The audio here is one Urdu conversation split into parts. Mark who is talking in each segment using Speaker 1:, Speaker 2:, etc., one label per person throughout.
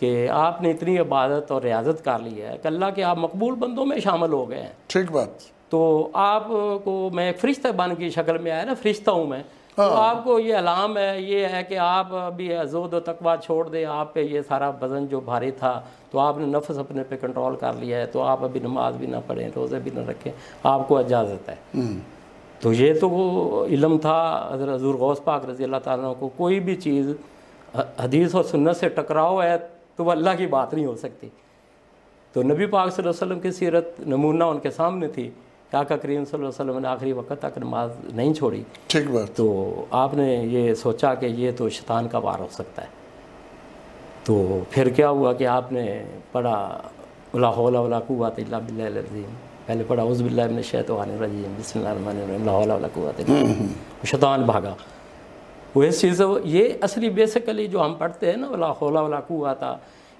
Speaker 1: کہ آپ نے اتنی عبادت اور ریاضت کر لی ہے کہ اللہ کے آپ مقبول بندوں میں شامل ہو گئے ہیں.
Speaker 2: ٹھیک بات.
Speaker 1: تو آپ کو میں ایک فرشتہ بن کی شکل میں آیا نا, فرشتہ ہوں میں, تو آپ کو یہ علام ہے, یہ ہے کہ آپ ابھی زہد و تقویٰ چھوڑ دیں. آپ پہ یہ سارا وزن جو بھاری تھا تو آپ نے نفس اپنے پہ کنٹرول کر لیا ہے, تو آپ ابھی نماز بھی نہ پڑھیں, روزے بھی نہ رکھیں, آپ کو اجازت ہے. تو یہ تو وہ علم تھا حضرت حضور غوث پاک رضی اللہ تعالیٰ عنہ کو. کوئی بھی چیز حدیث اور سنت سے ٹکراؤ ہے تو وہ اللہ کی بات نہیں ہو سکتی. تو نبی پاک صلی اللہ علیہ وسلم کی سیرت نمونہ ان کے سامنے تھی کہ آقا کریم صلی اللہ علیہ وسلم نے آخری وقت تک نماز نہیں چھوڑی.
Speaker 2: ٹھیک بات.
Speaker 1: تو آپ نے یہ سوچا کہ یہ تو شیطان کا وار ہو سکتا ہے. تو پھر کیا ہوا کہ آپ نے پڑھا لا حول ولا قوت الا باللہ العظیم. پہلے پڑھا اعوذ باللہ من الشیطان الرجیم بسم اللہ الرحمن الرحیم لا حول ولا قوت الا باللہ. شیطان بھاگا. وہ اس چیز یہ اصلی بیسیکلی جو ہم پڑھتے ہیں نا لا حول ولا قوت,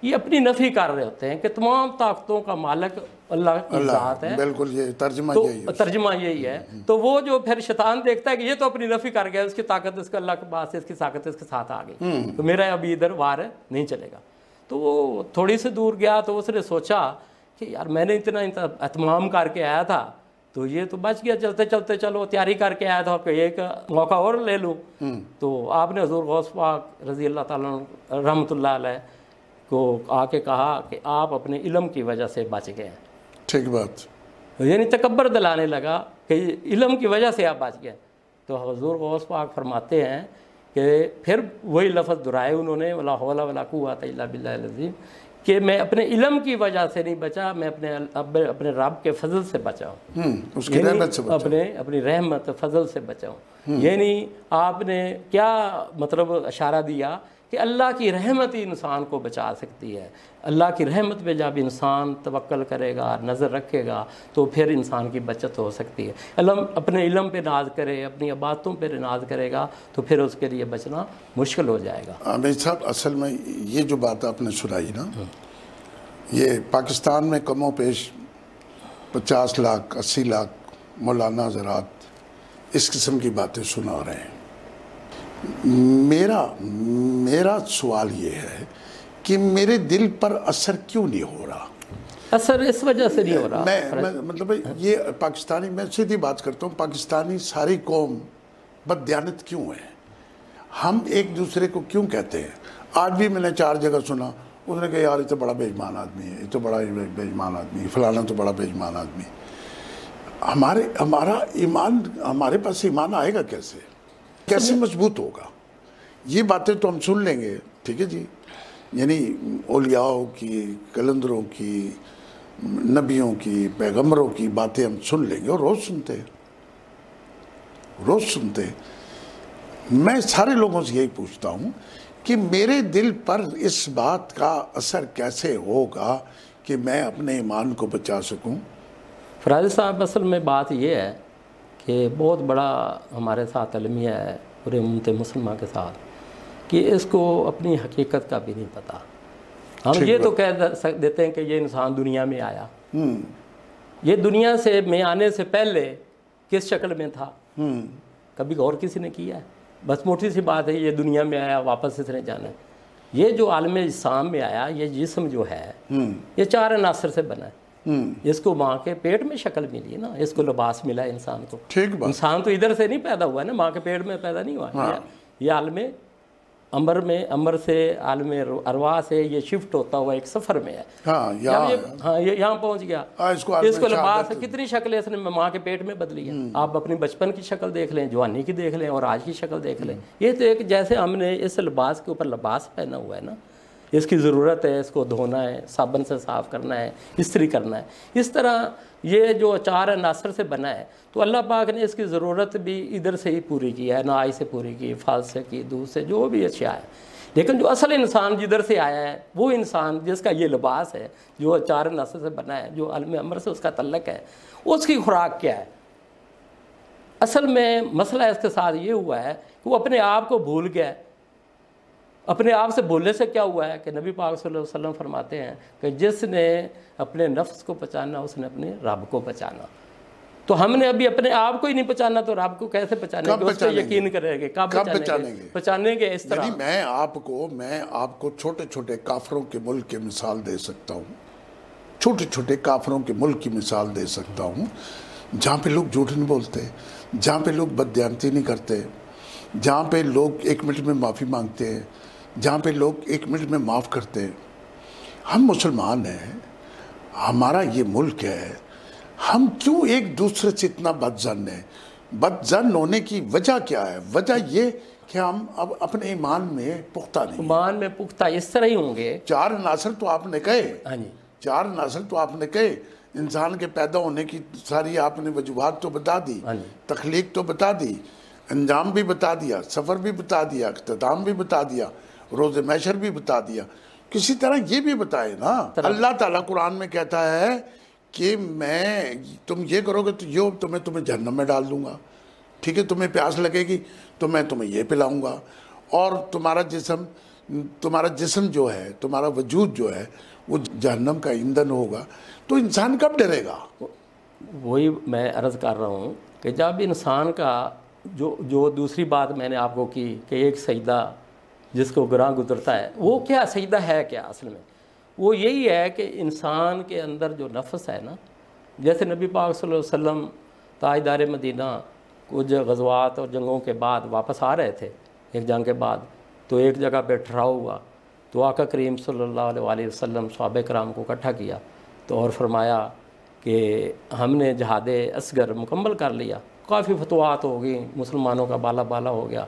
Speaker 1: یہ اپنی نفی کر رہے ہوتے ہیں کہ تمام طاقتوں کا مالک اللہ کی ذات ہے.
Speaker 2: بالکل, یہ ترجمہ یہی ہے.
Speaker 1: ترجمہ یہی ہے. تو وہ جو پھر شیطان دیکھتا ہے کہ یہ تو اپنی نفی کر گیا, اس کی طاقت اس کا اللہ کے پاس ہے, اس کی طاقت اس کے ساتھ آ گئی, تو میرا ابھی ادھر وار نہیں چلے گا. تو وہ تھوڑی سی دور گیا تو اس نے سوچا کہ یار میں نے اتنا اہتمام کر کے آیا تھا تو یہ تو بچ گیا, چلتے چلتے چلو تیاری کر کے آیا تھا کہ ایک موقع اور لے لوں. تو آپ نے حضور غوث پاک رضی اللہ تعالیٰ رحمۃ اللہ علیہ کو آ کے کہا کہ آپ اپنے علم کی وجہ سے بچ گئے ہیں.
Speaker 2: ٹھیک بات.
Speaker 1: یعنی تکبر دلانے لگا کہ علم کی وجہ سے آپ بچ گئے. تو حضور غوث پاک فرماتے ہیں کہ پھر وہی لفظ دہرائے انہوں نے لا حول ولا قوت الا باللہ العظیم, کہ میں اپنے علم کی وجہ سے نہیں بچا, میں اپنے رب کے فضل سے بچا ہوں,
Speaker 2: اس کی رحمت سے بچا ہوں,
Speaker 1: اپنی رحمت فضل سے بچا ہوں. یعنی آپ نے کیا مطلب اشارہ دیا کہ اللہ کی رحمت ہی انسان کو بچا سکتی ہے. اللہ کی رحمت پہ جب انسان توکل کرے گا, نظر رکھے گا, تو پھر انسان کی بچت ہو سکتی ہے. اپنے علم پہ ناز کرے, اپنی عبادتوں پہ ناز کرے گا تو پھر اس کے لیے بچنا مشکل ہو جائے گا.
Speaker 2: عامر صاحب, اصل میں یہ جو بات آپ نے سنائی نا, یہ پاکستان میں کم و بیش 50 لاکھ 80 لاکھ مولانا حضرات اس قسم کی باتیں سنا رہے ہیں. میرا سوال یہ ہے کہ میرے دل پر اثر کیوں نہیں ہو رہا؟
Speaker 1: اثر اس وجہ سے نہیں ہو رہا.
Speaker 2: میں مطلب یہ پاکستانی, میں سیدھی بات کرتا ہوں, پاکستانی ساری قوم بد دیانت کیوں ہے؟ ہم ایک دوسرے کو کیوں کہتے ہیں؟ آج بھی میں نے 4 جگہ سنا, اس نے کہا یار یہ تو بڑا بے ایمان آدمی ہے, یہ تو بڑا بے ایمان آدمی ہے, فلانا تو بڑا بے ایمان آدمی ہے. ہمارا ایمان, ہمارے پاس ایمان آئے گا کیسے مضبوط ہوگا؟ یہ باتیں تو ہم سن لیں گے, ٹھیک ہے جی, یعنی اولیاء کی, کلندروں کی, نبیوں کی, پیغمبروں کی باتیں ہم سن لیں گے اور روز سنتے ہیں. میں سارے لوگوں سے یہی پوچھتا ہوں کہ میرے دل پر اس بات کا اثر کیسے ہوگا کہ میں اپنے ایمان کو بچا سکوں؟
Speaker 1: فراز صاحب, اصل میں بات یہ ہے کہ بہت بڑا ہمارے ساتھ المیہ ہے پورے امت مسلمہ کے ساتھ کہ اس کو اپنی حقیقت کا بھی نہیں پتہ. ہم یہ تو کہہ دیتے ہیں کہ یہ انسان دنیا میں آیا, یہ دنیا سے میں آنے سے پہلے کس شکل میں تھا کبھی غور کسی نے کیا ہے؟ بس موٹی سی بات ہے, یہ دنیا میں آیا, واپس اس نے جانا ہے. یہ جو عالم اجسام میں آیا, یہ جسم جو ہے یہ 4 عناصر سے بنا ہے. اس کو ماں کے پیٹ میں شکل ملی نا, اس کو لباس ملا ہے انسان کو. انسان تو ادھر سے نہیں پیدا ہوا ہے نا, ماں کے پیٹ میں پیدا نہیں ہوا. یہ عالم امر سے عالم ارواح سے یہ شفٹ ہوتا ہوا ایک سفر میں ہے. یہاں پہنچ گیا, اس کو لباس کتنی شکلیں اس نے ماں کے پیٹ میں بدلی ہیں. آپ اپنی بچپن کی شکل دیکھ لیں, جوانی کی دیکھ لیں, اور آج کی شکل دیکھ لیں. یہ تو ایک جیسے ہم نے اس لباس کے اوپر لباس پہنا ہوا ہے نا, اس کی ضرورت ہے, اس کو دھونا ہے, صابن سے صاف کرنا ہے, استری کرنا ہے. اس طرح یہ جو 4 عناصر سے بنا ہے, تو اللہ پاک نے اس کی ضرورت بھی ادھر سے ہی پوری کی ہے, نائی سے پوری کی, پھل سے کی, دودھ سے, جو بھی اشیاء ہے. لیکن جو اصل انسان جدھر سے آیا ہے, وہ انسان جس کا یہ لباس ہے جو 4 عناصر سے بنا ہے, جو عالم امر سے اس کا تعلق ہے, اس کی خوراک کیا ہے؟ اصل میں مسئلہ اس کے ساتھ یہ ہوا ہے کہ وہ اپنے آپ کو بھول گیا ہے. اپنے آپ سے بھولنے سے کیا ہوا ہے کہ نبی پاک صلی اللہ علیہ وسلم فرماتے ہیں کہ جس نے اپنے نفس کو پہچانا اس نے اپنے رب کو پہچانا. تو ہم نے ابھی اپنے آپ کو ہی نہیں پہچانا تو رب کو کیسے پہچانے گے؟ اس پہ یقین کریں گے کب پہچانیں گے؟ پہچانیں گے اس طرح.
Speaker 2: یعنی میں آپ کو چھوٹے چھوٹے کافروں کے ملک کی مثال دے سکتا ہوں، چھوٹے چھوٹے کافروں کے ملک کی مثال دے سکتا ہوں، جہاں پہ لوگ جھوٹ نہیں بولتے، جہاں پہ لوگ بددیانتی نہیں کرتے، جہاں پہ لوگ 1 منٹ میں معافی مانگتے ہیں، جہاں پہ لوگ 1 منٹ میں معاف کرتے ہیں. ہم مسلمان ہیں، ہمارا یہ ملک ہے، ہم کیوں ایک دوسرے سے اتنا بدظن ہیں؟ بدظن ہونے کی وجہ کیا ہے؟ وجہ یہ کہ ہم اب اپنے ایمان میں پختہ نہیں ہیں.
Speaker 1: ایمان میں پختہ اس طرح ہی ہوں گے.
Speaker 2: 4 عناصر تو آپ نے کہے.
Speaker 1: ہاں جی.
Speaker 2: 4 عناصر تو آپ نے کہے. انسان کے پیدا ہونے کی ساری آپ نے وجوہات تو بتا دی، تخلیق تو بتا دی، انجام بھی بتا دیا، سفر بھی بتا دیا، اختتام بھی بتا دیا، روز محشر بھی بتا دیا. کسی طرح یہ بھی بتائے نا. اللہ تعالیٰ قرآن میں کہتا ہے کہ تم یہ کرو گے تو یہ تمہیں جہنم میں ڈال دوں گا. ٹھیک ہے، تمہیں پیاس لگے گی تو میں تمہیں یہ پلاؤں گا، اور تمہارا جسم جو ہے، تمہارا وجود جو ہے وہ جہنم کا ایندھن ہوگا. تو انسان کب ڈرے گا؟
Speaker 1: وہی میں عرض کر رہا ہوں کہ جب انسان کا جو دوسری بات میں نے آپ کو کی کہ ایک سجدہ جس کو گراں گزرتا ہے، وہ کیا سجدہ ہے کیا اصل میں؟ وہ یہی ہے کہ انسان کے اندر جو نفس ہے نا، جیسے نبی پاک صلی اللہ علیہ وسلم تاجدار مدینہ کچھ غزوات اور جنگوں کے بعد واپس آ رہے تھے، ایک جنگ کے بعد، تو ایک جگہ پہ ٹھہراؤ ہوا تو آقا کریم صلی اللہ علیہ وسلم صحابہ کرام کو اکٹھا کیا تو اور فرمایا کہ ہم نے جہاد اصغر مکمل کر لیا. کافی فتوحات ہو گئیں، مسلمانوں کا بالا بالا ہو گیا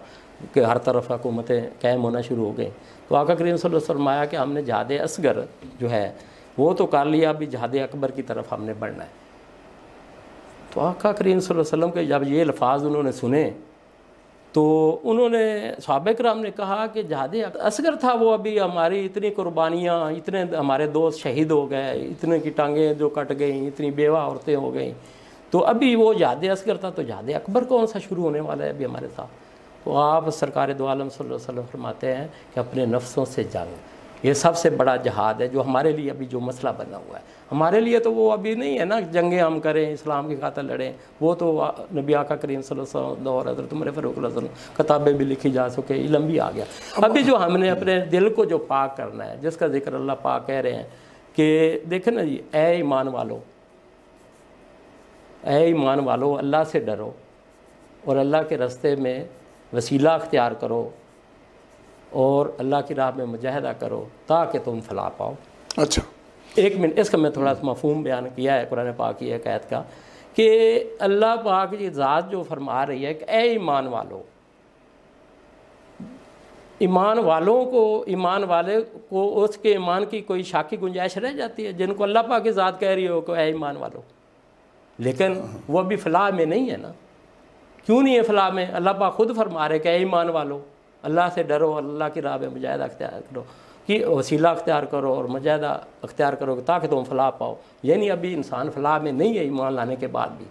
Speaker 1: کہ ہر طرف حکومتیں قائم ہونا شروع ہو گئیں. تو آقا کریم صلی اللہ علیہ وسلم فرمایا کہ ہم نے جہاد اصغر جو ہے وہ تو کر لیا، ابھی جہاد اکبر کی طرف ہم نے بڑھنا ہے. تو آقا کریم صلی اللہ علیہ وسلم کے جب یہ الفاظ انہوں نے سنے تو انہوں نے صحابہ کرام نے کہا کہ جہاد اصغر تھا وہ، ابھی ہماری اتنی قربانیاں، اتنے ہمارے دوست شہید ہو گئے، اتنے کی ٹانگیں جو کٹ گئیں، اتنی بیوہ عورتیں ہو گئیں، تو ابھی وہ جہاد اصغر تھا، تو جہاد اکبر کون سا شروع ہونے والا ہے ابھی ہمارے ساتھ؟ تو آپ سرکار دو عالم صلی اللہ علیہ وسلم فرماتے ہیں کہ اپنے نفسوں سے جنگ، یہ سب سے بڑا جہاد ہے جو ہمارے لیے ابھی جو مسئلہ بنا ہوا ہے. ہمارے لیے تو وہ ابھی نہیں ہے نا جنگیں ہم کریں، اسلام کی خاطر لڑیں، وہ تو نبی آقا کریم صلی اللہ علیہ وسلم دور حضرت عمر فاروق علیہ وسلم کتابیں بھی لکھی جا سکے، علم بھی آ گیا. ابھی جو ہم نے اپنے دل کو جو پاک کرنا ہے، جس کا ذکر اللہ پاک کہہ رہے ہیں کہ دیکھیں نا جی، اے ایمان والو، اے ایمان والو، اللہ سے ڈرو اور اللہ کے راستے میں وسیلہ اختیار کرو اور اللہ کی راہ میں مجاہدہ کرو تاکہ تم فلاح پاؤ.
Speaker 2: اچھا،
Speaker 1: 1 منٹ اس کا میں تھوڑا سا مفہوم بیان کیا ہے قرآن پاک کی ایک آیت کا کہ اللہ پاک کی ذات جو فرما رہی ہے کہ اے ایمان والو، ایمان والوں کو، ایمان والے کو اس کے ایمان کی کوئی شک کی گنجائش رہ جاتی ہے جن کو اللہ پاک کی ذات کہہ رہی ہو کہ اے ایمان والو، لیکن وہ ابھی فلاح میں نہیں ہے نا. کیوں نہیں ہے فلاح میں؟ اللہ پاک خود فرما رہے کہ اے ایمان والو، اللہ سے ڈرو، اللہ کی راہ میں مجاہدہ اختیار کرو، کہ وسیلہ اختیار کرو اور مجاہدہ اختیار کرو تاکہ تم فلاح پاؤ. یعنی ابھی انسان فلاح میں نہیں ہے ایمان لانے کے بعد بھی.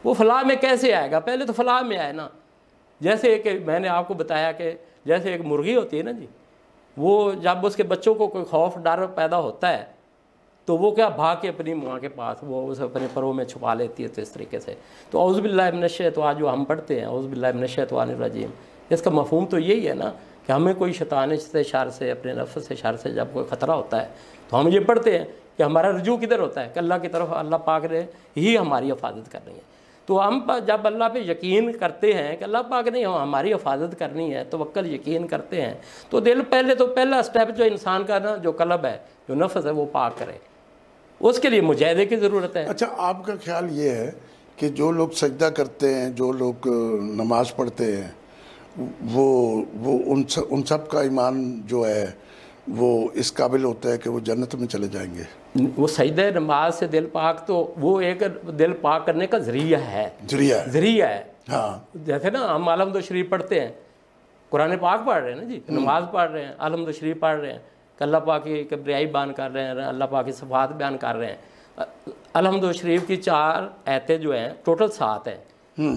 Speaker 1: وہ فلاح میں کیسے آئے گا؟ پہلے تو فلاح میں آئے نا. جیسے کہ میں نے آپ کو بتایا کہ جیسے ایک مرغی ہوتی ہے نا جی، وہ جب اس کے بچوں کو کوئی خوف ڈر پیدا ہوتا ہے تو وہ کیا بھاگ کے اپنی ماں کے پاس وہ اسے اپنے پروں میں چھپا لیتی ہے. تو اس طریقے سے تو اعوذ باللہ من الشیطان جو ہم پڑھتے ہیں، اعوذ باللہ من الشیطان الرجیم، اس کا مفہوم تو یہی ہے نا کہ ہمیں کوئی شیطان سے شر سے، اپنے نفس سے شر سے جب کوئی خطرہ ہوتا ہے تو ہم یہ پڑھتے ہیں کہ ہمارا رجوع کدھر ہوتا ہے؟ کہ اللہ کی طرف. اللہ پاک نے ہی ہماری حفاظت کرنی ہے. تو ہم جب اللہ پہ یقین کرتے ہیں کہ اللہ پاک نے ہماری حفاظت کرنی ہے، توکل یقین کرتے ہیں، تو دل پہلا سٹیپ جو انسان کا نا جو قلب ہے، جو نفس ہے، وہ پاک کرے. اس کے لیے مجاہدے کی ضرورت ہے.
Speaker 2: اچھا، آپ کا خیال یہ ہے کہ جو لوگ سجدہ کرتے ہیں، جو لوگ نماز پڑھتے ہیں، وہ ان سب کا ایمان جو ہے وہ اس قابل ہوتا ہے کہ وہ جنت میں چلے جائیں گے؟
Speaker 1: وہ سجدہ نماز سے دل پاک، تو وہ ایک دل پاک کرنے کا ذریعہ ہے. ذریعہ ہے. ہاں، جیسے نا ہم الحمد شریف پڑھتے ہیں، قرآن پاک پڑھ رہے ہیں نا جی، نماز پڑھ رہے ہیں، الحمد شریف پڑھ رہے ہیں، کہ اللہ پاک کی کبریائی بیان کر رہے ہیں، اللہ پاک کی صفات بیان کر رہے ہیں. الحمد شریف کی 4 آیتیں جو ہیں ٹوٹل 7 ہیں.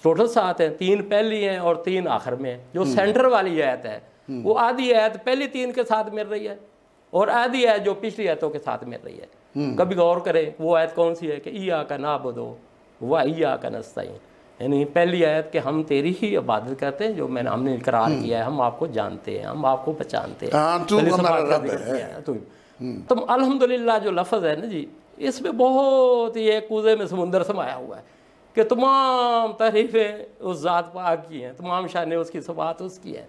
Speaker 1: ٹوٹل 7 ہیں، 3 پہلی ہیں اور 3 آخر میں. جو سینٹر والی آیت ہے وہ آدھی آیت پہلی 3 کے ساتھ مل رہی ہے اور آدھی آیت جو پچھلی آیتوں کے ساتھ مل رہی ہے. کبھی غور کریں وہ آیت کون سی ہے کہ ایاک نعبد وَإِيَّاكَ نَسْتَعِينُ، یعنی پہلی آیت کہ ہم تیری ہی عبادت کرتے ہیں، جو ہم نے اقرار کیا ہے، ہم آپ کو جانتے ہیں، ہم آپ کو پہچانتے ہیں،
Speaker 2: تو ہمارا رب ہے۔
Speaker 1: تو الحمدللہ جو لفظ ہے نا جی، اس میں بہت ہی ایک کوزے میں سمندر سمایا ہوا ہے کہ تمام تعریفیں اس ذات پاک کی ہیں، تمام شانیں اس کی، صفات اس کی ہیں۔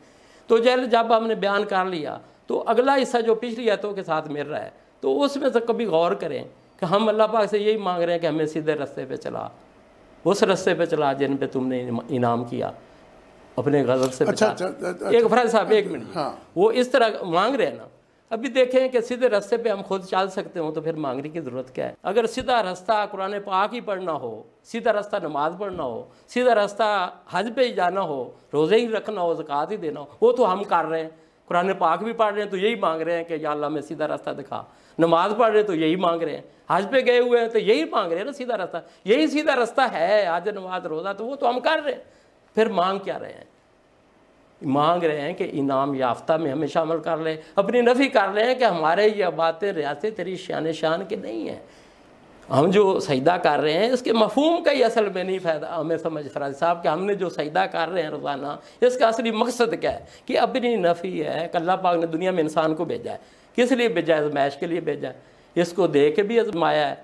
Speaker 1: تو جب ہم نے بیان کر لیا تو اگلا حصہ جو پچھلی آیتوں کے ساتھ مل رہا ہے، تو اس میں سے کبھی غور کریں کہ ہم اللہ پاک سے یہی مانگ رہے ہیں کہ ہمیں سیدھے راستے پہ چلا، اس راستے پہ چلا جن پہ تم نے انعام کیا، اپنے غضب سے بچا۔ ایک فرض صاحب ایک منٹ، وہ اس طرح مانگ رہے ہیں نا۔ ابھی دیکھیں کہ سیدھے راستے پہ ہم خود چل سکتے ہوں تو پھر مانگنے کی ضرورت کیا ہے؟ اگر سیدھا راستہ قرآن پاک ہی پڑھنا ہو، سیدھا راستہ نماز پڑھنا ہو، سیدھا راستہ حج پہ ہی جانا ہو، روزے ہی رکھنا ہو، زکوٰۃ ہی دینا ہو، وہ تو ہم کر رہے ہیں۔ قرآن پاک بھی پڑھ رہے ہیں تو یہی مانگ رہے ہیں کہ یا اللہ میں سیدھا راستہ دکھا، نماز پڑھ رہے ہیں تو یہی مانگ رہے ہیں، حج پہ گئے ہوئے ہیں تو یہی مانگ رہے ہیں نا سیدھا راستہ، یہی سیدھا راستہ ہے حج نماز روزہ، تو وہ تو ہم کر رہے ہیں۔ پھر مانگ کیا رہے ہیں؟ مانگ رہے ہیں کہ انعام یافتہ میں ہمیں شامل کر لیں، اپنی نفی کر رہے ہیں کہ ہمارے یہ باتیں ریاستیں تیری شان کے نہیں ہیں۔ ہم جو سجدہ کر رہے ہیں اس کے مفہوم کا ہی اصل میں نہیں فائدہ ہمیں سمجھ فراز صاحب کہ ہم نے جو سجدہ کر رہے ہیں روزانہ، اس کا اصلی مقصد کیا ہے؟ کہ اپنی نفی ہے کہ اللہ پاک نے دنیا میں انسان کو بھیجا ہے، کس لیے بھیجا ہے؟ آزمائش کے لیے بھیجا ہے۔ اس کو دے کے بھی آزمایا ہے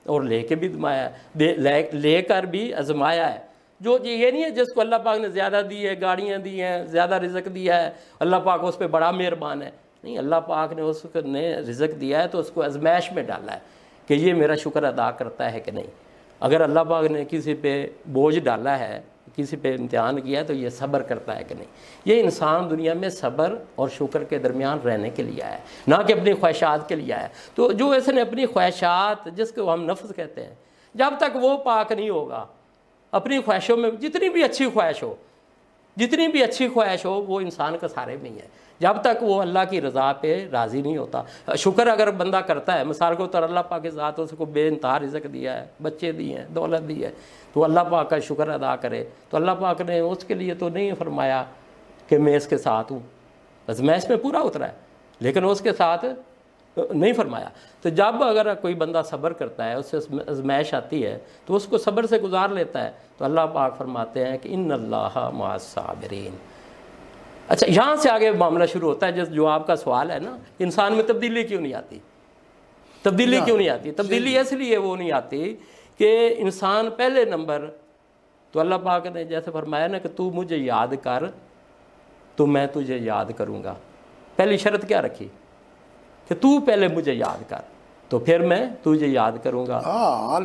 Speaker 1: اور لے کے بھی آزمایا ہے، لے کر بھی آزمایا ہے۔ جو یہ نہیں ہے جس کو اللہ پاک نے زیادہ دی ہے، گاڑیاں دی ہیں، زیادہ رزق دیا ہے، اللہ پاک اس پہ بڑا مہربان ہے، نہیں، اللہ پاک نے اس نے رزق دیا ہے تو اس کو آزمائش میں ڈالا ہے کہ یہ میرا شکر ادا کرتا ہے کہ نہیں۔ اگر اللہ پاک نے کسی پہ بوجھ ڈالا ہے، کسی پہ امتحان کیا ہے تو یہ صبر کرتا ہے کہ نہیں۔ یہ انسان دنیا میں صبر اور شکر کے درمیان رہنے کے لیے آیا ہے، نہ کہ اپنی خواہشات کے لیے آیا ہے۔ تو جو اس نے اپنی خواہشات، جس کو ہم نفس کہتے ہیں، جب تک وہ پاک نہیں ہوگا، اپنی خواہشوں میں جتنی بھی اچھی خواہش ہو وہ انسان کا سارے میں ہی ہے، جب تک وہ اللہ کی رضا پہ راضی نہیں ہوتا۔ شکر اگر بندہ کرتا ہے، مثال کے طور اللہ پاک کے ذات اس کو بے انتہا رزق دیا ہے، بچے دیے ہیں، دولت دی ہے، تو اللہ پاک کا شکر ادا کرے، تو اللہ پاک نے اس کے لیے تو نہیں فرمایا کہ میں اس کے ساتھ ہوں، آزمائش میں پورا اترا ہے لیکن اس کے ساتھ نہیں فرمایا۔ تو جب اگر کوئی بندہ صبر کرتا ہے، اس سے آزمائش آتی ہے تو اس کو صبر سے گزار لیتا ہے، تو اللہ پاک فرماتے ہیں کہ ان اللہ مع الصابرین۔ اچھا، یہاں سے آگے معاملہ شروع ہوتا ہے جو آپ کا سوال ہے نا، انسان میں تبدیلی کیوں نہیں آتی؟ تبدیلی اس لیے وہ نہیں آتی کہ انسان پہلے نمبر تو اللہ پاک نے جیسے فرمایا نا کہ تو مجھے یاد کر تو میں تجھے یاد کروں گا۔ پہلی شرط کیا رکھی؟ کہ تو پہلے مجھے یاد کر تو پھر میں تجھے یاد کروں گا۔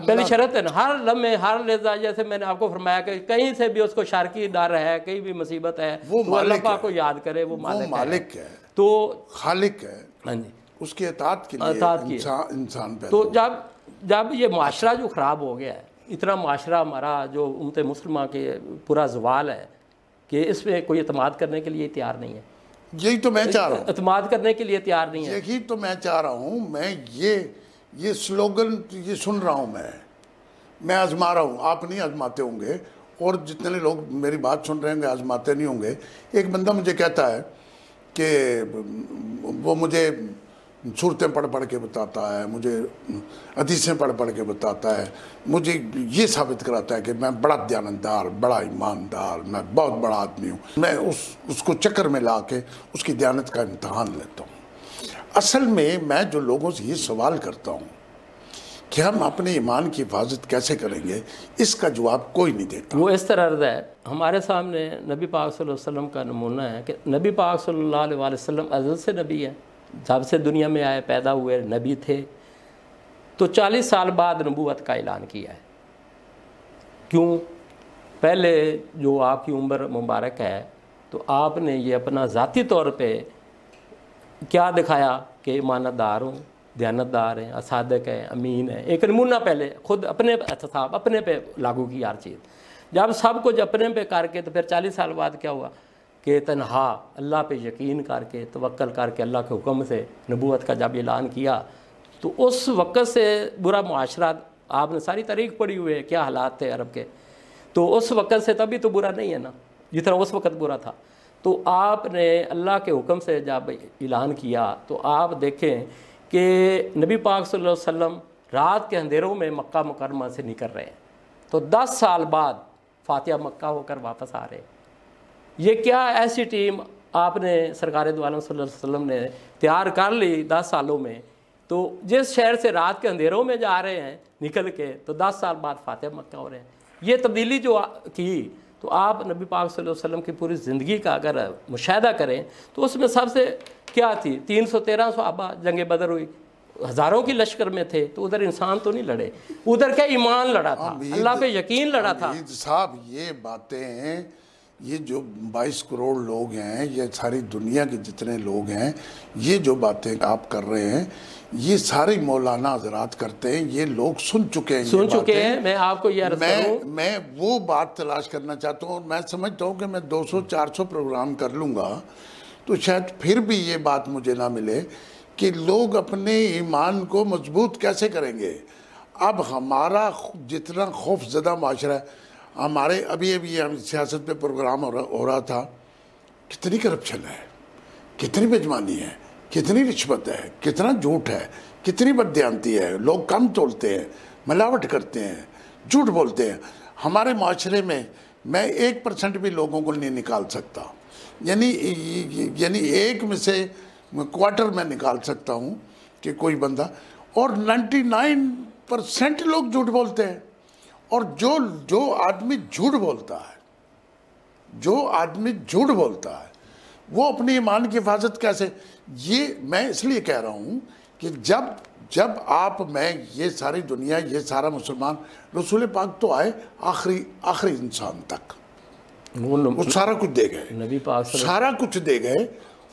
Speaker 1: پہلی شرط ہے نا، ہر لمحے ہر لحظہ، جیسے میں نے آپ کو فرمایا کہ کہیں سے بھی اس کو شر کی ڈر ہے، کہیں بھی مصیبت ہے، وہ اللہ پاک کو یاد کرے، وہ مالک ہے، تو خالق ہے، ہاں جی، اس کی اطاعت کے لیے انسان پیدا۔ تو جب یہ معاشرہ جو خراب ہو گیا ہے، اتنا معاشرہ ہمارا جو امت مسلمہ کے پورا زوال ہے کہ اس پہ کوئی اعتماد کرنے کے لیے تیار نہیں ہے،
Speaker 2: یہی تو میں چاہ رہا ہوں،
Speaker 1: اعتماد کرنے کے لیے تیار نہیں ہے،
Speaker 2: یہی تو میں چاہ رہا ہوں۔ میں یہ سلوگن یہ سن رہا ہوں، میں آزما رہا ہوں، آپ نہیں آزماتے ہوں گے اور جتنے لوگ میری بات سن رہے ہوں گے آزماتے نہیں ہوں گے۔ ایک بندہ مجھے کہتا ہے کہ وہ مجھے صورتیں پڑھ کے بتاتا ہے، مجھے حدیثیں پڑھ کے بتاتا ہے، مجھے یہ ثابت کراتا ہے کہ میں بڑا دیانتدار، بڑا ایماندار، میں بہت بڑا آدمی ہوں۔ میں اس کو چکر میں لا کے اس کی دیانت کا امتحان لیتا ہوں۔ اصل میں جو لوگوں سے یہ سوال کرتا ہوں کہ ہم اپنے ایمان کی حفاظت کیسے کریں گے، اس کا جواب کوئی نہیں دیتا۔
Speaker 1: وہ اس طرح ہے، ہمارے سامنے نبی پاک صلی اللہ علیہ وسلم کا نمونہ ہے کہ نبی پاک صلی اللہ علیہ وسلم ازل سے نبی ہے، جب سے دنیا میں آئے پیدا ہوئے نبی تھے، تو 40 سال بعد نبوت کا اعلان کیا ہے۔ کیوں؟ پہلے جو آپ کی عمر مبارک ہے تو آپ نے یہ اپنا ذاتی طور پہ کیا دکھایا کہ ایمانت دار ہوں، دیانتدار ہیں، صادق ہیں، امین ہیں، ایک نمونہ پہلے خود اپنے احتساب اپنے پہ لاگو کی ہر چیز۔ جب سب کچھ اپنے پہ کر کے تو پھر 40 سال بعد کیا ہوا کہ تنہا اللہ پہ یقین کر کے، توکل کر کے اللہ کے حکم سے نبوت کا جب اعلان کیا، تو اس وقت سے برا معاشرہ، آپ نے ساری تاریخ پڑھی ہوئی ہے کیا حالات تھے عرب کے، تو اس وقت سے تبھی تو برا نہیں ہے نا جتنا اس وقت برا تھا۔ تو آپ نے اللہ کے حکم سے جب اعلان کیا تو آپ دیکھیں کہ نبی پاک صلی اللہ علیہ وسلم رات کے اندھیروں میں مکہ مکرمہ سے نکل رہے ہیں، تو 10 سال بعد فاتحہ مکہ ہو کر واپس آ رہے. یہ کیا ایسی ٹیم آپ نے سرکار دو عالم صلی اللہ علیہ وسلم نے تیار کر لی 10 سالوں میں. تو جس شہر سے رات کے اندھیروں میں جا رہے ہیں نکل کے، تو 10 سال بعد فاتحہ مکہ ہو رہے ہیں. یہ تبدیلی جو کی، تو آپ نبی پاک صلی اللہ علیہ وسلم کی پوری زندگی کا اگر مشاہدہ کریں تو اس میں سب سے کیا تھی، 313 صحابہ جنگ بدر ہوئی، ہزاروں کی لشکر میں تھے. تو ادھر انسان تو نہیں لڑے، ادھر کیا ایمان لڑا تھا، اللہ پہ یقین لڑا تھا.
Speaker 2: صاحب یہ باتیں ہیں، یہ جو 22 کروڑ لوگ ہیں، یہ ساری دنیا کے جتنے لوگ ہیں، یہ جو باتیں آپ کر رہے ہیں یہ سارے مولانا حضرات کرتے ہیں، یہ لوگ سن چکے ہیں.
Speaker 1: میں آپ کو یہ عرض کروں،
Speaker 2: میں وہ بات تلاش کرنا چاہتا ہوں، اور میں سمجھتا ہوں کہ میں 200-400 پروگرام کر لوں گا تو شاید پھر بھی یہ بات مجھے نہ ملے کہ لوگ اپنے ایمان کو مضبوط کیسے کریں گے. اب ہمارا جتنا خوف زدہ معاشرہ ہے، ہمارے ابھی سیاست پہ پروگرام ہو رہا تھا، کتنی کرپشن ہے، کتنی بےایمانی ہے، کتنی رشوت ہے، کتنا جھوٹ ہے، کتنی بددیانتی ہے، لوگ کم تولتے ہیں، ملاوٹ کرتے ہیں، جھوٹ بولتے ہیں. ہمارے معاشرے میں 1% بھی لوگوں کو نہیں نکال سکتا، یعنی 1 میں سے کوارٹر میں نکال سکتا ہوں کہ کوئی بندہ، اور 99% لوگ جھوٹ بولتے ہیں. اور جو آدمی جھوٹ بولتا ہے وہ اپنی ایمان کی حفاظت کیسے. یہ میں اس لیے کہہ رہا ہوں کہ جب آپ میں یہ ساری دنیا، یہ سارا مسلمان، رسول پاک تو آئے آخری انسان تک، وہ سارا کچھ دے گئے،
Speaker 1: نبی پاک
Speaker 2: سارا کچھ دے گئے.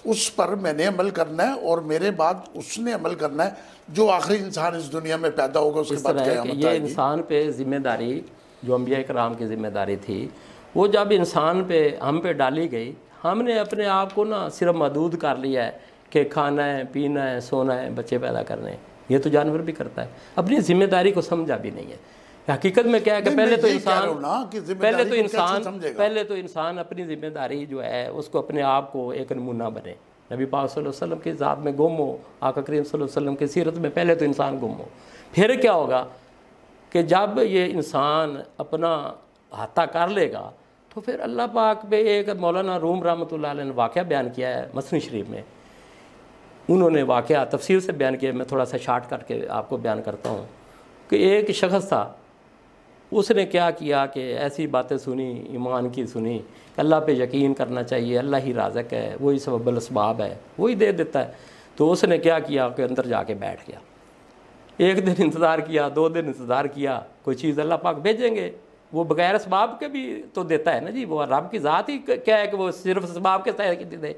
Speaker 2: اس پر میں نے عمل کرنا ہے، اور میرے بعد اس نے عمل کرنا ہے. جو آخری انسان اس دنیا میں پیدا ہوگا اس کے بعد قیامت آئے گی.
Speaker 1: یہ انسان پہ ذمہ داری جو انبیاء کرام کی ذمہ داری تھی، وہ جب انسان پہ ہم پہ ڈالی گئی، ہم نے اپنے آپ کو نا صرف محدود کر لیا ہے کہ کھانا ہے، پینا ہے، سونا ہے، بچے پیدا کرنے ہیں. یہ تو جانور بھی کرتا ہے، اپنی ذمہ داری کو سمجھا بھی نہیں ہے. حقیقت میں کیا ہے کہ پہلے تو انسان اپنی ذمہ داری جو ہے اس کو اپنے آپ کو ایک نمونہ بنے. نبی پاک صلی اللہ علیہ وسلم کی ذات میں گم ہو، آقا کریم صلی اللہ علیہ وسلم کی سیرت میں پہلے تو انسان گم ہو. پھر کیا ہوگا کہ جب یہ انسان اپنا احاطہ کر لے گا تو پھر اللہ پاک پہ ایک مولانا روم رحمۃ اللہ علیہ نے واقعہ بیان کیا ہے مثنی شریف میں. انہوں نے واقعہ تفصیل سے بیان کیا، میں تھوڑا سا شارٹ کر کے آپ کو بیان کرتا ہوں کہ ایک شخص تھا، اس نے کیا کیا کہ ایسی باتیں سنی، ایمان کی سنی، اللہ پہ یقین کرنا چاہیے، اللہ ہی رازق ہے، وہی سبب الاسباب ہے، وہی دے دیتا ہے. تو اس نے کیا کیا کہ اندر جا کے بیٹھ گیا. 1 دن انتظار کیا، 2 دن انتظار کیا، کوئی چیز اللہ پاک بھیجیں گے. وہ بغیر اسباب کے بھی تو دیتا ہے نا جی، وہ رب کی ذات ہی کیا ہے کہ وہ صرف اسباب کے تحت دے.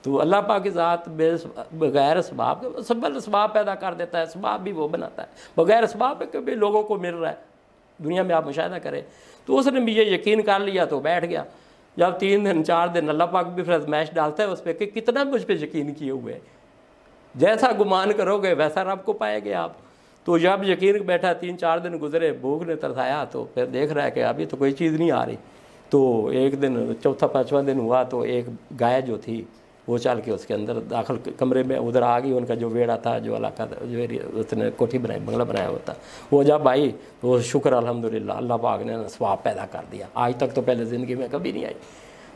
Speaker 1: تو اللہ پاک کی ذات بغیر اسباب کے سب اسباب پیدا کر دیتا ہے، اسباب بھی وہ بناتا ہے. بغیر اسباب کے بھی لوگوں کو مل رہا ہے دنیا میں، آپ مشاہدہ کریں. تو اس نے بھی یہ یقین کر لیا تو بیٹھ گیا. جب 3 دن 4 دن اللہ پاک بھی پھر آزمائش ڈالتا ہے اس پہ کہ کتنا مجھ پہ یقین کیے ہوئے، جیسا گمان کرو گے ویسا رب کو پائے گے آپ. تو جب یقین بیٹھا 3-4 دن گزرے، بھوک نے ترسایا، تو پھر دیکھ رہا ہے کہ ابھی تو کوئی چیز نہیں آ رہی. تو ایک دن 4تھا-5واں دن ہوا تو ایک گائے جو تھی وہ چل کے اس کے اندر داخل کمرے میں ادھر آ گئی. ان کا جو ویڑا تھا، جو علاقہ تھا، جو اس نے کوٹھی بنائی، بنگلہ بنایا ہوا تھا، وہ جب آئی تو شکر الحمدللہ اللہ پاک نے ثواب پیدا کر دیا. آج تک تو پہلے زندگی میں کبھی نہیں آئی.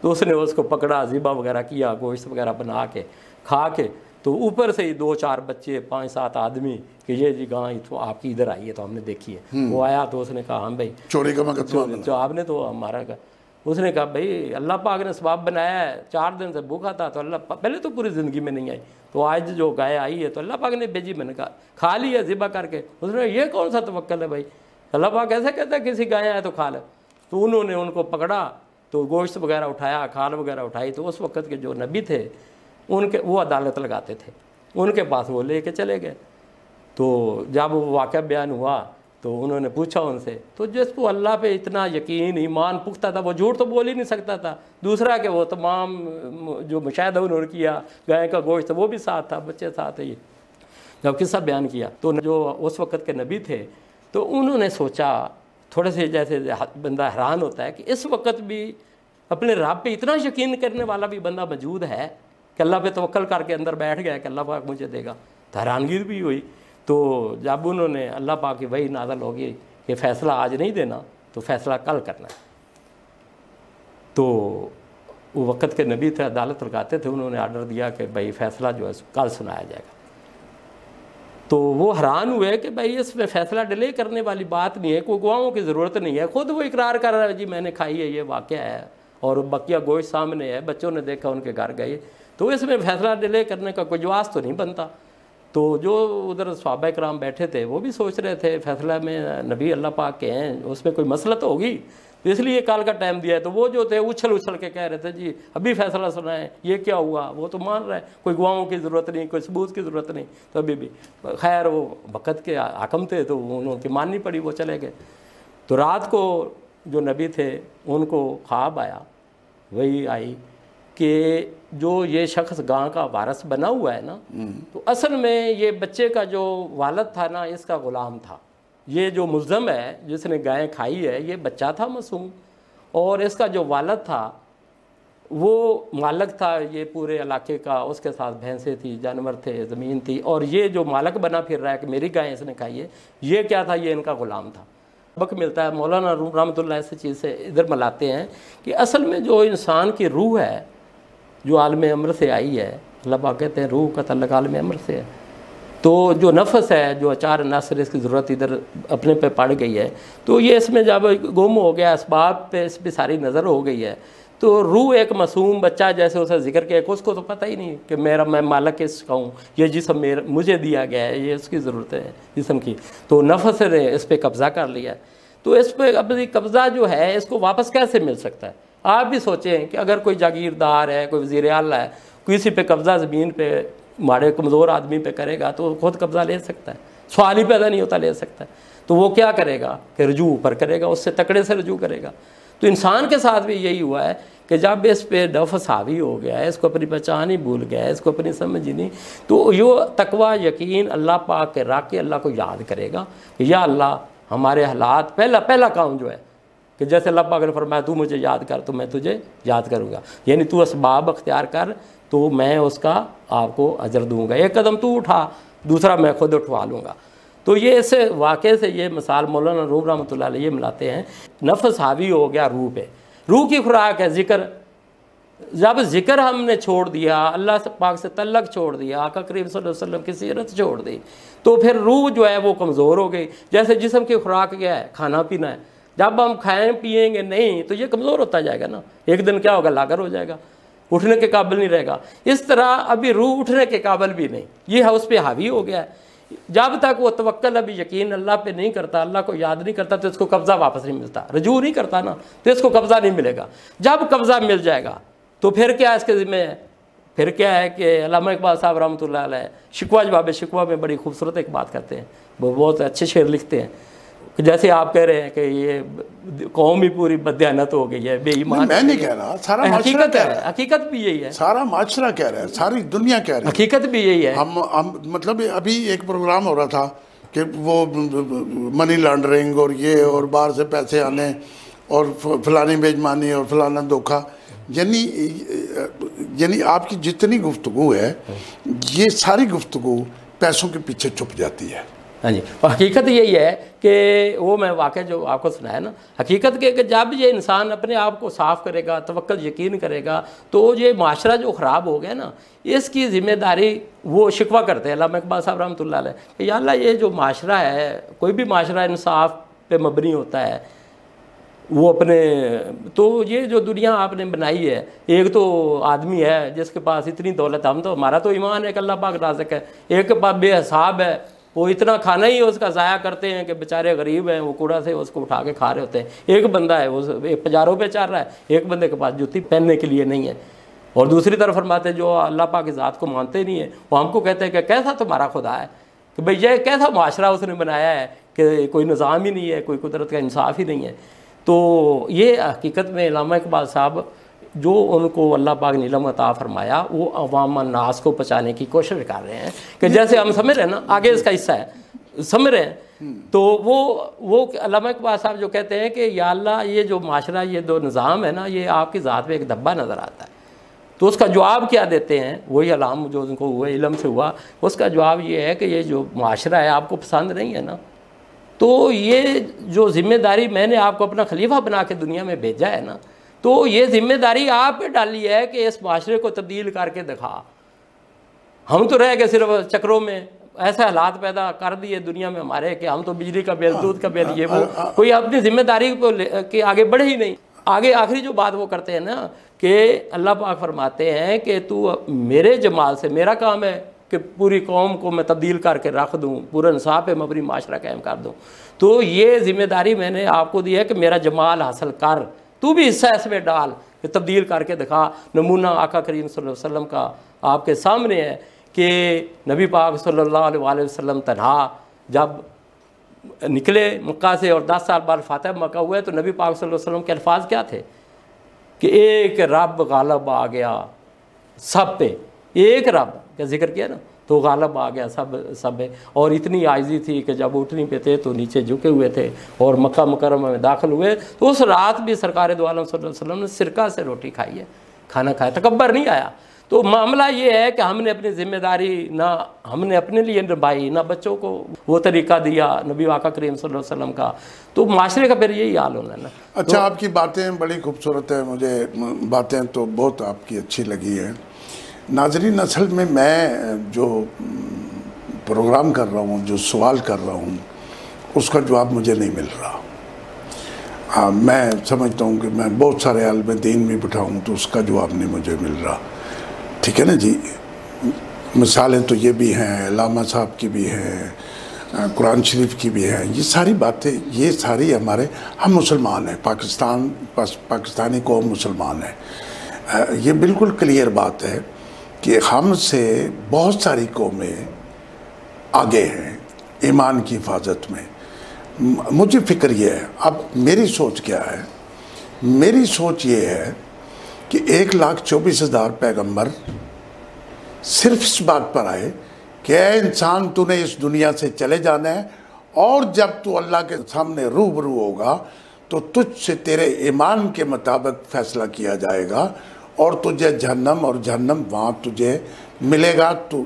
Speaker 1: تو اس نے اس کو پکڑا، ذبح وغیرہ کیا، گوشت وغیرہ بنا کے کھا کے، تو اوپر سے ہی 2-4 بچے، 5-7 آدمی کہ یہ جی گاں تو آپ کی ادھر آئی ہے تو ہم نے دیکھی ہے. وہ آیا تو اس نے کہا ہم بھائی
Speaker 2: چوری کا مقدمہ
Speaker 1: جو آپ نے تو ہمارا کہا. اس نے کہا بھائی اللہ پاک نے ثواب بنایا ہے، 4 دن سے بھوکا تھا تو اللہ پہلے تو پوری زندگی میں نہیں آئی، تو آج جو گائے آئی ہے تو اللہ پاک نے بھیجی. میں نے کہا کھا لی ہے ذبح کر کے. اس نے یہ کون سا توکل ہے بھائی، اللہ پاک ایسے کہتا ہے کسی گائے آئے تو کھا لے. تو انہوں نے ان کو پکڑا تو گوشت وغیرہ اٹھایا، کھال وغیرہ اٹھائی. تو اس وقت کے جو نبی تھے ان کے وہ عدالت لگاتے تھے، ان کے پاس وہ لے کے چلے گئے. تو جب وہ واقعہ بیان ہوا تو انہوں نے پوچھا ان سے، تو جس کو اللہ پہ اتنا یقین، ایمان پختہ تھا، وہ جھوٹ تو بول ہی نہیں سکتا تھا. دوسرا کہ وہ تمام جو مشاہدہ انہوں نے کیا، گائے کا گوشت وہ بھی ساتھ تھا، بچے ساتھ تھے. یہ جب قصہ بیان کیا تو جو اس وقت کے نبی تھے تو انہوں نے سوچا، تھوڑے سے جیسے بندہ حیران ہوتا ہے کہ اس وقت بھی اپنے رب پہ اتنا یقین کرنے والا بھی بندہ موجود ہے کہ اللہ پہ توکل کر کے اندر بیٹھ گیا کہ اللہ پاک مجھے دے گا. تو حیرانگی بھی ہوئی. تو جب انہوں نے اللہ پاک کی وحی نازل ہوگی کہ فیصلہ آج نہیں دینا تو فیصلہ کل کرنا ہے۔ تو وہ وقت کے نبی تھے، عدالت لگاتے تھے، انہوں نے آرڈر دیا کہ بھائی فیصلہ جو ہے کل سنایا جائے گا۔ تو وہ حیران ہوئے کہ بھائی اس میں فیصلہ ڈیلے کرنے والی بات نہیں ہے، کوئی گواہوں کی ضرورت نہیں ہے، خود وہ اقرار کر رہا ہے جی میں نے کھائی ہے، یہ واقعہ ہے، اور بقیہ گوشت سامنے ہے، بچوں نے دیکھا، ان کے گھر گئے، تو اس میں فیصلہ ڈیلے کرنے کا کوئی جواز تو نہیں بنتا۔ تو جو ادھر صحابہ کرام بیٹھے تھے وہ بھی سوچ رہے تھے فیصلہ میں نبی اللہ پاک کے ہیں، اس میں کوئی مسئلہ تو ہوگی، تو اس لیے کال کا ٹائم دیا ہے۔ تو وہ جو تھے اچھل کے کہہ رہے تھے جی ابھی فیصلہ سنائیں، یہ کیا ہوا، وہ تو مان رہا ہے کوئی گواہوں کی ضرورت نہیں، کوئی ثبوت کی ضرورت نہیں، تو ابھی بھی خیر وہ وقت کے حاکم تھے تو انہوں کی ماننی پڑی، وہ چلے گئے۔ تو رات کو جو نبی تھے ان کو خواب آیا، وہی آئی کہ جو یہ شخص گاں کا وارث بنا ہوا ہے نا، تو اصل میں یہ بچے کا جو والد تھا نا اس کا غلام تھا، یہ جو ملزم ہے جس نے گائیں کھائی ہے یہ بچہ تھا معصوم، اور اس کا جو والد تھا وہ مالک تھا یہ پورے علاقے کا، اس کے ساتھ بھینسیں تھی، جانور تھے، زمین تھی، اور یہ جو مالک بنا پھر رہا ہے کہ میری گائیں اس نے کھائی ہے، یہ کیا تھا، یہ ان کا غلام تھا۔ سبق ملتا ہے، مولانا روم رحمۃ اللہ اس چیز سے ادھر ملاتے ہیں کہ اصل میں جو انسان کی روح ہے جو عالم امر سے آئی ہے، اللہ پاک کہتے ہیں روح کا تعلق عالم امر سے ہے، تو جو نفس ہے جو اچار ناصر اس کی ضرورت ادھر اپنے پہ پڑ گئی ہے، تو یہ اس میں جب گم ہو گیا، اسباب پہ اس پہ ساری نظر ہو گئی ہے، تو روح ایک معصوم بچہ جیسے اسے ذکر کیا کہ اس کو تو پتہ ہی نہیں کہ میں مالک اس کا ہوں، یہ جسم مجھے دیا گیا ہے، یہ اس کی ضرورت ہے جسم کی، تو نفس نے اس پہ قبضہ کر لیا ہے۔ تو اس پہ اپنی قبضہ جو ہے اس کو واپس کیسے مل سکتا ہے؟ آپ بھی سوچیں کہ اگر کوئی جاگیردار ہے، کوئی وزیر اعلیٰ ہے، کسی پہ قبضہ زمین پہ ماڑے کمزور آدمی پہ کرے گا تو خود قبضہ لے سکتا ہے، سوال ہی پیدا نہیں ہوتا لے سکتا ہے، تو وہ کیا کرے گا کہ رجوع اوپر کرے گا، اس سے تکڑے سے رجوع کرے گا۔ تو انسان کے ساتھ بھی یہی ہوا ہے کہ جب اس پہ نفس حاوی ہو گیا ہے، اس کو اپنی پہچان ہی بھول گیا ہے، اس کو اپنی سمجھ ہی نہیں، تو یہ تقویٰ یقین اللہ پاک کے راہ کے اللہ کو یاد کرے گا کہ یا اللہ ہمارے حالات، پہلا کام جو ہے کہ جیسے اللہ پاک نے فرمایا تو مجھے یاد کر تو میں تجھے یاد کروں گا، یعنی تو اسباب اختیار کر تو میں اس کا آپ کو اجر دوں گا، ایک قدم تو اٹھا دوسرا میں خود اٹھوا لوں گا۔ تو یہ اس واقعے سے یہ مثال مولانا روم رحمۃ اللہ علیہ ملاتے ہیں، نفس حاوی ہو گیا روح پہ، روح کی خوراک ہے ذکر، جب ذکر ہم نے چھوڑ دیا، اللہ پاک سے تعلق چھوڑ دیا، آقا کریم صلی اللہ علیہ وسلم کی سیرت چھوڑ دی، تو پھر روح جو ہے وہ کمزور ہو گئی۔ جیسے جسم کی خوراک کیا ہے، کھانا پینا ہے، جب ہم کھائیں پیئیں گے نہیں تو یہ کمزور ہوتا جائے گا نا، ایک دن کیا ہوگا، لاغر ہو جائے گا، اٹھنے کے قابل نہیں رہے گا۔ اس طرح ابھی روح اٹھنے کے قابل بھی نہیں، یہ ہے اس پہ حاوی ہو گیا ہے۔ جب تک وہ توکل ابھی یقین اللہ پہ نہیں کرتا، اللہ کو یاد نہیں کرتا، تو اس کو قبضہ واپس نہیں ملتا، رجوع نہیں کرتا نا تو اس کو قبضہ نہیں ملے گا۔ جب قبضہ مل جائے گا تو پھر کیا اس کے ذمہ ہے، پھر کیا ہے کہ علامہ اقبال صاحب رحمۃ اللہ علیہ شکوہ جواب شکوہ میں بڑی خوبصورت ایک بات کرتے ہیں، وہ بہت اچھے شعر لکھتے ہیں، جیسے آپ کہہ رہے ہیں کہ یہ قوم ہی پوری بددیانت ہو گئی ہے، بے ایمان۔
Speaker 2: میں نہیں کہہ رہا، سارا معاشرہ کہہ رہا ہے،
Speaker 1: حقیقت بھی یہی ہے،
Speaker 2: سارا معاشرہ کہہ رہا ہے، ساری دنیا کہہ رہی ہے،
Speaker 1: حقیقت بھی یہی ہے۔
Speaker 2: ہم مطلب ابھی ایک پروگرام ہو رہا تھا کہ وہ منی لانڈرنگ اور یہ اور باہر سے پیسے آنے اور فلانی بیجمانی اور فلانا دھوکہ، یعنی آپ کی جتنی گفتگو ہے یہ ساری گفتگو پیسوں کے پیچھے چھپ جاتی ہے۔
Speaker 1: ہاں جی، حقیقت یہی ہے کہ وہ میں واقعہ جو آپ کو سنایا نا، حقیقت کہ جب یہ انسان اپنے آپ کو صاف کرے گا، توکل یقین کرے گا، تو یہ معاشرہ جو خراب ہو گیا نا اس کی ذمہ داری وہ شکوہ کرتے ہیں علامہ اقبال صاحب رحمۃ اللہ علیہ کہ یا اللہ یہ جو معاشرہ ہے، کوئی بھی معاشرہ انصاف پہ مبنی ہوتا ہے، وہ اپنے تو یہ جو دنیا آپ نے بنائی ہے، ایک تو آدمی ہے جس کے پاس اتنی دولت، ہم تو ہمارا تو ایمان ہے کہ اللہ پاک رازق ہے، ایک کے پاس بے حساب ہے، وہ اتنا کھانا ہی اس کا ضائع کرتے ہیں کہ بیچارے غریب ہیں، وہ کوڑا سے اس کو اٹھا کے کھا رہے ہوتے ہیں، ایک بندہ ہے وہ پجاروں پہ چل رہا ہے، ایک بندے کے پاس جوتی پہننے کے لیے نہیں ہے، اور دوسری طرف فرماتے جو اللہ پاک کی ذات کو مانتے نہیں ہیں وہ ہم کو کہتے ہیں کہ کیسا تمہارا خدا ہے، کہ بھئی یہ کیسا معاشرہ اس نے بنایا ہے کہ کوئی نظام ہی نہیں ہے، کوئی قدرت کا انصاف ہی نہیں ہے۔ تو یہ حقیقت میں علامہ اقبال صاحب جو ان کو اللہ پاک نے علم عطا فرمایا وہ عوام الناس کو پہنچانے کی کوشش کر رہے ہیں، کہ جیسے ہم سمجھ رہے ہیں نا، آگے اس کا حصہ ہے سمجھ رہے ہیں، تو وہ علامہ اقبال صاحب جو کہتے ہیں کہ یا اللہ یہ جو معاشرہ، یہ دو نظام ہے نا، یہ آپ کی ذات میں ایک دھبا نظر آتا ہے، تو اس کا جواب کیا دیتے ہیں، وہی علام جو ان کو ہوئے علم سے ہوا، اس کا جواب یہ ہے کہ یہ جو معاشرہ ہے آپ کو پسند نہیں ہے نا، تو یہ جو ذمہ داری میں نے آپ کو اپنا خلیفہ بنا کے دنیا میں بھیجا ہے نا، تو یہ ذمہ داری آپ پہ ڈالی ہے کہ اس معاشرے کو تبدیل کر کے دکھا۔ ہم تو رہ گئے صرف چکروں میں، ایسے حالات پیدا کر دیے دنیا میں ہمارے کہ ہم تو بجلی کا بل، دودھ کا بل، یہ وہ، کوئی اپنی ذمہ داری کو کہ آگے بڑھے ہی نہیں۔ آگے آخری جو بات وہ کرتے ہیں نا کہ اللہ پاک فرماتے ہیں کہ تو میرے جمال سے، میرا کام ہے کہ پوری قوم کو میں تبدیل کر کے رکھ دوں، پورا انصاف پہ مبنی معاشرہ قائم کر دوں۔ تو یہ ذمہ داری میں نے آپ کو دی ہے کہ میرا جمال حاصل کر، تو بھی حصہ اس میں ڈال کہ تبدیل کر کے دکھا۔ نمونہ آقا کریم صلی اللہ علیہ وسلم کا آپ کے سامنے ہے کہ نبی پاک صلی اللہ علیہ وسلم تنہا جب نکلے مکہ سے اور 10 سال بعد فاتح مکہ ہوئے، تو نبی پاک صلی اللہ علیہ وسلم کے الفاظ کیا تھے کہ ایک رب غالب آ گیا سب پہ، ایک رب کا ذکر کیا نا، تو غالب آ گیا سب پہ۔ اور اتنی عاجزی تھی کہ جب اٹھنی پہ تھے تو نیچے جھکے ہوئے تھے، اور مکہ مکرمہ میں داخل ہوئے تو اس رات بھی سرکار دو عالم صلی اللہ علیہ وسلم نے سرکہ سے روٹی کھائی ہے، کھانا کھایا، تکبر نہیں آیا۔ تو معاملہ یہ ہے کہ ہم نے اپنی ذمہ داری نہ ہم نے اپنے لیے نبھائی، نہ بچوں کو وہ طریقہ دیا نبی آقا کریم صلی اللہ علیہ وسلم کا، تو معاشرے کا پھر یہی حال ہونا ہے نا۔
Speaker 2: اچھا، آپ کی باتیں بڑی خوبصورت ہیں، مجھے باتیں تو بہت آپ کی اچھی لگی ہیں۔ ناظرین، اصل میں جو پروگرام کر رہا ہوں، جو سوال کر رہا ہوں، اس کا جواب مجھے نہیں مل رہا۔ میں سمجھتا ہوں کہ میں بہت سارے عالم دین میں بٹھاؤں تو اس کا جواب نہیں مجھے مل رہا، ٹھیک ہے نا جی۔ مثالیں تو یہ بھی ہیں، علامہ صاحب کی بھی ہیں، قرآن شریف کی بھی ہیں، یہ ساری باتیں، یہ ساری ہمارے، ہم مسلمان ہیں، پاکستانی قوم مسلمان ہیں۔ یہ بالکل کلیئر بات ہے کہ ہم سے بہت ساری قومیں آگے ہیں ایمان کی حفاظت میں۔ مجھے فکر یہ ہے، اب میری سوچ کیا ہے؟ میری سوچ یہ ہے کہ 1,24,000 پیغمبر صرف اس بات پر آئے کہ اے انسان، تو نے اس دنیا سے چلے جانا ہے، اور جب تو اللہ کے سامنے روبرو ہوگا تو تجھ سے تیرے ایمان کے مطابق فیصلہ کیا جائے گا، اور تجھے جہنم، اور جہنم وہاں تجھے ملے گا۔ تو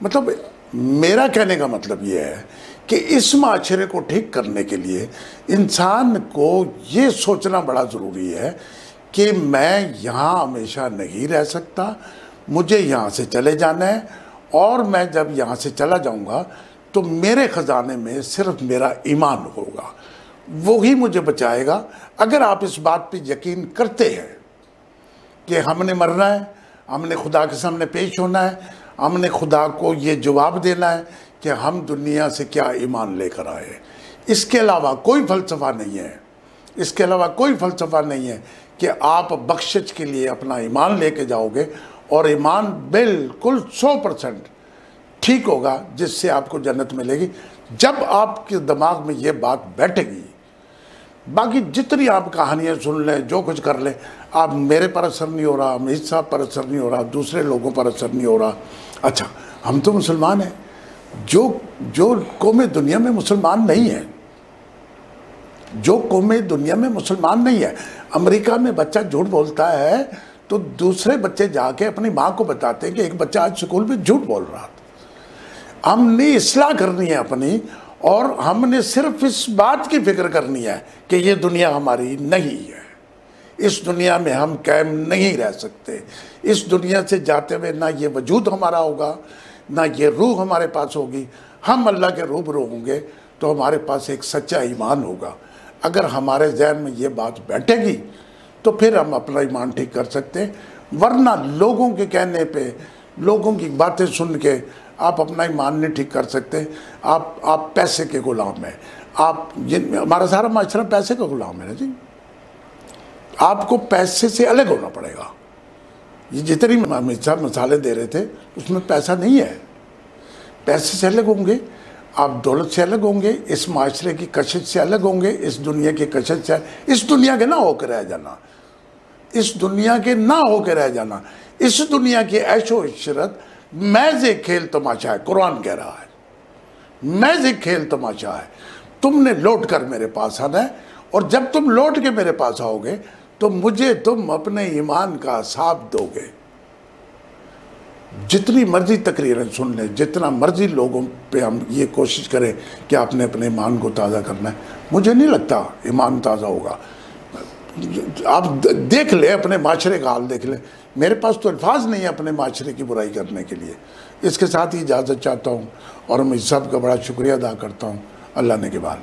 Speaker 2: مطلب میرا کہنے کا مطلب یہ ہے کہ اس معاشرے کو ٹھیک کرنے کے لیے انسان کو یہ سوچنا بڑا ضروری ہے کہ میں یہاں ہمیشہ نہیں رہ سکتا، مجھے یہاں سے چلے جانا ہے، اور میں جب یہاں سے چلا جاؤں گا تو میرے خزانے میں صرف میرا ایمان ہوگا، وہی مجھے بچائے گا۔ اگر آپ اس بات پہ یقین کرتے ہیں کہ ہم نے مرنا ہے، ہم نے خدا کے سامنے پیش ہونا ہے، ہم نے خدا کو یہ جواب دینا ہے کہ ہم دنیا سے کیا ایمان لے کر آئے، اس کے علاوہ کوئی فلسفہ نہیں ہے، اس کے علاوہ کوئی فلسفہ نہیں ہے کہ آپ بخشش کے لیے اپنا ایمان لے کے جاؤ گے، اور ایمان بالکل 100% ٹھیک ہوگا جس سے آپ کو جنت ملے گی۔ جب آپ کے دماغ میں یہ بات بیٹھے گی، باقی جتنی آپ کہانیاں سن لیں، جو کچھ کر لیں، آپ میرے پر اثر نہیں ہو رہا، امیر صاحب پر اثر نہیں ہو رہا، دوسرے لوگوں پر اثر نہیں ہو رہا۔ اچھا، ہم تو مسلمان ہیں، جو قومیں دنیا میں مسلمان نہیں ہیں، جو قومیں دنیا میں مسلمان نہیں ہیں، امریکہ میں بچہ جھوٹ بولتا ہے تو دوسرے بچے جا کے اپنی ماں کو بتاتے ہیں کہ ایک بچہ آج سکول میں جھوٹ بول رہا تھا۔ ہم نے اصلاح کرنی ہے اپنی، اور ہم نے صرف اس بات کی فکر کرنی ہے کہ یہ دنیا ہماری نہیں ہے، اس دنیا میں ہم قائم نہیں رہ سکتے، اس دنیا سے جاتے ہوئے نہ یہ وجود ہمارا ہوگا، نہ یہ روح ہمارے پاس ہوگی۔ ہم اللہ کے روبرو ہوں گے تو ہمارے پاس ایک سچا ایمان ہوگا۔ اگر ہمارے ذہن میں یہ بات بیٹھے گی تو پھر ہم اپنا ایمان ٹھیک کر سکتے ہیں، ورنہ لوگوں کے کہنے پہ، لوگوں کی باتیں سن کے آپ اپنا ایمان نہیں ٹھیک کر سکتے۔ آپ پیسے کے غلام ہیں، ہمارا سارا معاشرہ پیسے کا غلام ہے نا جی۔ آپ کو پیسے سے الگ ہونا پڑے گا۔ یہ جتنی مثالیں دے رہے تھے اس میں پیسہ نہیں ہے، پیسے سے الگ ہوں گے، آپ دولت سے الگ ہوں گے، اس معاشرے کی کشش سے الگ ہوں گے، اس دنیا کی کشش سے، اس دنیا کے نہ ہو کے رہ جانا، اس دنیا کے نہ ہو کے رہ جانا، اس دنیا کی عیش و عشرت محض ایک کھیل تماشا ہے۔ قرآن کہہ رہا ہے محض ایک کھیل تماشا ہے، تم نے لوٹ کر میرے پاس آنا ہے، اور جب تم لوٹ کے میرے پاس آؤ گے تو مجھے تم اپنے ایمان کا حساب دو گے۔ جتنی مرضی تقریریں سن لیں، جتنا مرضی لوگوں پہ ہم یہ کوشش کریں کہ آپ نے اپنے ایمان کو تازہ کرنا ہے، مجھے نہیں لگتا ایمان تازہ ہوگا۔ آپ دیکھ لیں، اپنے معاشرے کا حال دیکھ لیں، میرے پاس تو الفاظ نہیں ہے اپنے معاشرے کی برائی کرنے کے لیے۔ اس کے ساتھ ہی اجازت چاہتا ہوں اور میں سب کا بڑا شکریہ ادا کرتا ہوں۔ اللہ نے کے بعد